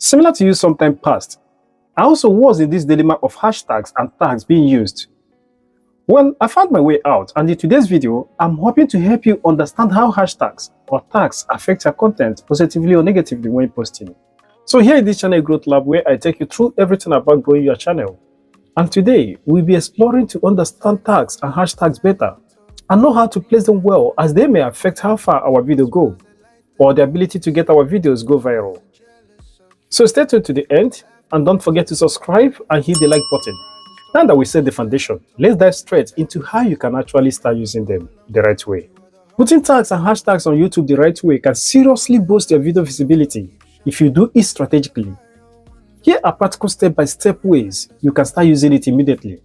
Similar to you sometime past, I also was in this dilemma of hashtags and tags being used. Well, I found my way out, and in today's video, I'm hoping to help you understand how hashtags or tags affect your content positively or negatively when posting. So here in this channel growth lab, where I take you through everything about growing your channel. And today, we'll be exploring to understand tags and hashtags better and know how to place them well, as they may affect how far our video go or the ability to get our videos go viral. So stay tuned to the end and don't forget to subscribe and hit the like button. Now that we set the foundation, let's dive straight into how you can actually start using them the right way. Putting tags and hashtags on YouTube the right way can seriously boost your video visibility if you do it strategically. Here are practical step-by-step ways you can start using it immediately.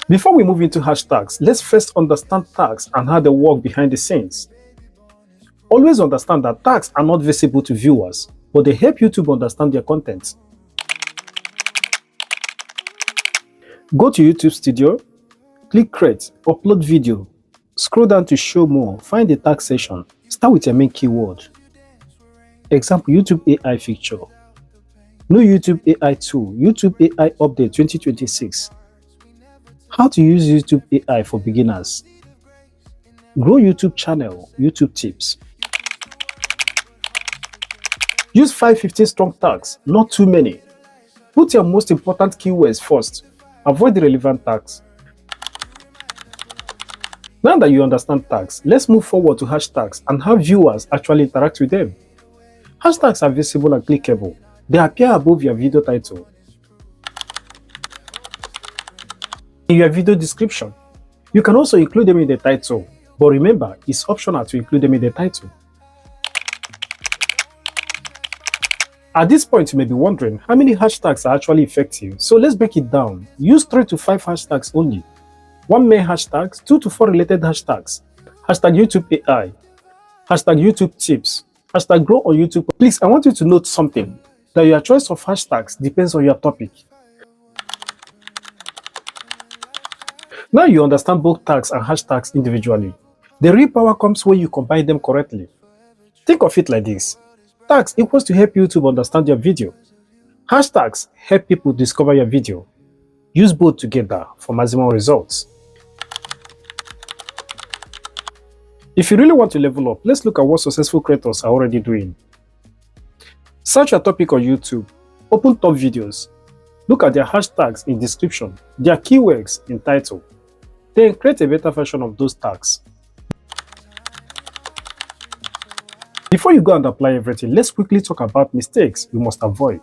Before we move into hashtags, let's first understand tags and how they work behind the scenes. Always understand that tags are not visible to viewers, but they help YouTube understand their content. Go to YouTube Studio, click Create, Upload Video, scroll down to Show More, find the tag section, start with your main keyword. Example, YouTube AI feature. New YouTube AI tool, YouTube AI Update 2026. How to use YouTube AI for beginners. Grow YouTube channel, YouTube tips. Use 5-15 strong tags, not too many. Put your most important keywords first. Avoid the relevant tags. Now that you understand tags, let's move forward to hashtags and how viewers actually interact with them. Hashtags are visible and clickable. They appear above your video title, in your video description. You can also include them in the title, but remember, it's optional to include them in the title. At this point, you may be wondering how many hashtags are actually effective, so let's break it down. Use 3 to 5 hashtags only. 1 main hashtags, 2 to 4 related hashtags. Hashtag YouTube AI, hashtag YouTube tips, hashtag grow on YouTube. Please, I want you to note something, that your choice of hashtags depends on your topic. Now you understand both tags and hashtags individually. The real power comes when you combine them correctly. Think of it like this. Tags equals to help YouTube understand your video. Hashtags help people discover your video. Use both together for maximum results. If you really want to level up, let's look at what successful creators are already doing. Search your topic on YouTube. Open top videos. Look at their hashtags in description, their keywords in title. Then create a better version of those tags. Before you go and apply everything, let's quickly talk about mistakes you must avoid.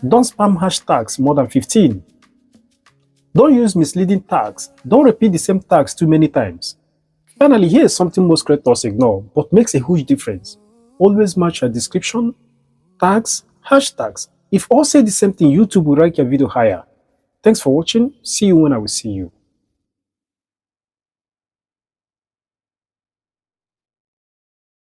Don't spam hashtags more than 15. Don't use misleading tags. Don't repeat the same tags too many times. Finally, here is something most creators ignore, but makes a huge difference. Always match your description, tags, hashtags. If all say the same thing, YouTube will rank your video higher. Thanks for watching. See you when I will see you.